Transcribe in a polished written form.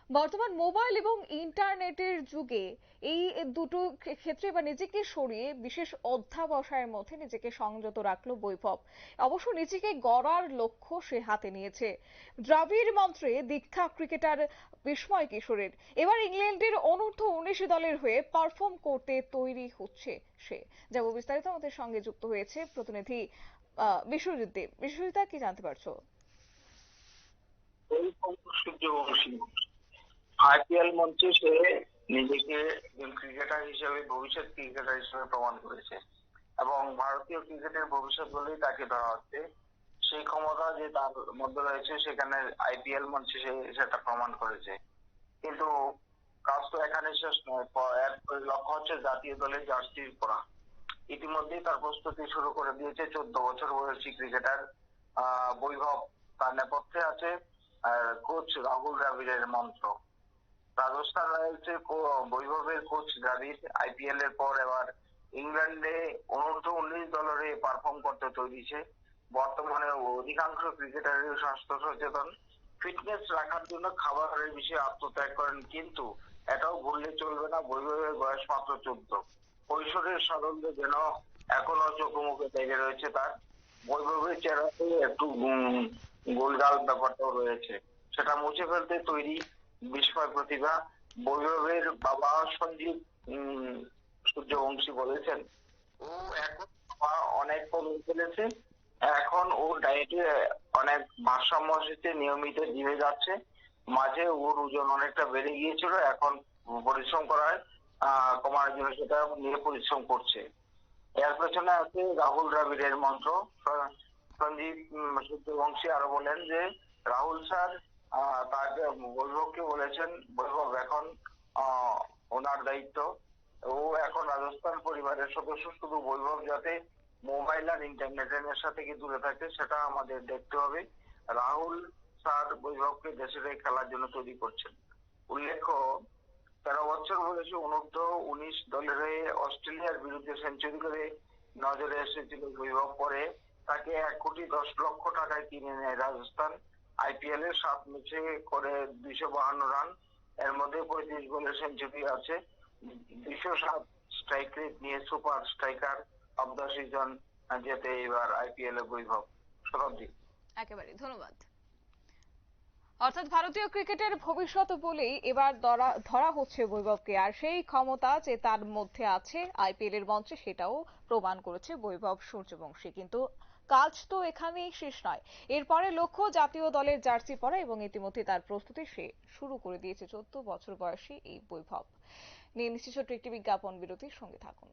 বর্তমান মোবাইল এবং ইন্টারনেটের যুগে এই দুটো ক্ষেত্রে বা নিজেকে সরিয়ে বিশেষ অধ্যাবসায়ের মধ্যে নিজেকে সংযত রাখলো বৈভব। অবশ্য নিজেকে গড়ার লক্ষ্য সে হাতে নিয়েছে। দ্রাবিড় মন্ত্রে দীক্ষা ক্রিকেটার বিস্ময় কিশোরের। এবার ইংল্যান্ডের অনূর্ধ্ব-19 দলের হয়ে পারফর্ম করতে তৈরি হচ্ছে সে। যাব বিস্তারিত আমাদের সঙ্গে যুক্ত হয়েছে প্রতিনিধি বিশ্বজিৎ দেব। বিশ্বজিৎ, কি জানতে পারছো? আইপিএল মঞ্চে সে নিজেকে একজন ক্রিকেটার হিসেবে, ভবিষ্যৎ ক্রিকেটার হিসেবে প্রমাণ করেছে এবং ভারতীয় ক্রিকেটের ভবিষ্যৎ বলেই তাকে ধরা হচ্ছে। সেই ক্ষমতা যে তার মধ্যে রয়েছে সেখানে আইপিএল মঞ্চে সে সেটা প্রমাণ করেছে। কিন্তু কাজ তো এখানে শেষ নয়, এর লক্ষ্য হচ্ছে জাতীয় দলের জার্সি পরা। ইতিমধ্যেই তার প্রস্তুতি শুরু করে দিয়েছে 14 বছর বয়সী ক্রিকেটার বৈভব। তার নেপথ্যে আছে কোচ রাহুল দ্রাবিড়ের মন্ত্র। রাজস্থান রয়্যালসের বৈভবের কোচ দ্রাবিড় আইপিএল এর পর এবার ইংল্যান্ডে অনূর্ধ্ব-19 দলের পারফর্ম করতে তৈরি সে। বর্তমানে অধিকাংশ ক্রিকেটারের স্বাস্থ্য সচেতন, ফিটনেস রাখার জন্য খাবারের বিষয়ে আত্মত্যাগ করেন, কিন্তু এটাও ভুললে চলবে না বৈভবের বয়স মাত্র 14। কৈশোরের সারল্য যেন এখনো চোখে মুখে লেগে রয়েছে তার। বৈভবের চেহারাতে একটু গোলগাল ব্যাপারটাও রয়েছে, সেটা মুছে ফেলতে তৈরি বিস্ময় প্রতিভা। বৈভবের বাবা সঞ্জীব সূর্যবংশী বলেছেন ও এখন অনেক কমে ফেলেছে, এখন ও ডায়েটে অনেক ভারসাম্য এসেছে, নিয়মিত জিমে যাচ্ছে। মাঝে ওর ওজন অনেকটা বেড়ে গিয়েছিল, এখন পরিশ্রম করায় কমানোর জন্য সেটা নিয়ে পরিশ্রম করছে। এর পেছনে আছে রাহুল দ্রাবিড়ের মন্ত্র। সঞ্জীব সূর্যবংশী আরো বলেন যে রাহুল স্যার তাকে বৈভবকে বলেছেন, বৈভব এখন ওনার দায়িত্ব। ও এখন রাজস্থান পরিবারের সদস্য, শুধু বৈভব যাতে মোবাইল আর ইন্টারনেটের সাথে কি দূরে থাকে সেটা আমাদের দেখতে হবে। রাহুল স্যার বৈভবকে দেশের হয়ে খেলার জন্য তৈরি করছেন। উল্লেখ্য, 13 বছর বয়সে অনূর্ধ্ব-19 দলের হয়ে অস্ট্রেলিয়ার বিরুদ্ধে সেঞ্চুরি করে নজরে এসেছিল বৈভব। পরে তাকে 1,10,00,000 টাকায় কিনে নেয় রাজস্থান। আইপিএল এর 7 ম্যাচে করে 252 রান, এর মধ্যে 35 গোলের সেঞ্চুরি আছে। 207 স্ট্রাইক রেট নিয়ে super striker of the season যেতে এবার আইপিএল এ বৈভব। শতাব্দী। একেবারে ধন্যবাদ। অর্থাৎ ভারতীয় ক্রিকেটের ভবিষ্যৎ বলেই এবার ধরা হচ্ছে বৈভবকে, আর সেই ক্ষমতা যে তার মধ্যে আছে আইপিএল এর মঞ্চে সেটাও প্রমাণ করেছে বৈভব সূর্যবংশী। কিন্তু কাজ তো এখানেই শেষ নয়, এরপরে লক্ষ্য জাতীয় দলের জার্সি পরা, এবং ইতিমধ্যে তার প্রস্তুতি সে শুরু করে দিয়েছে 14 বছর বয়সী এই বৈভব। নিয়ে নিশ্চিত ছোট্ট একটি বিজ্ঞাপন বিরতির সঙ্গে থাকুন।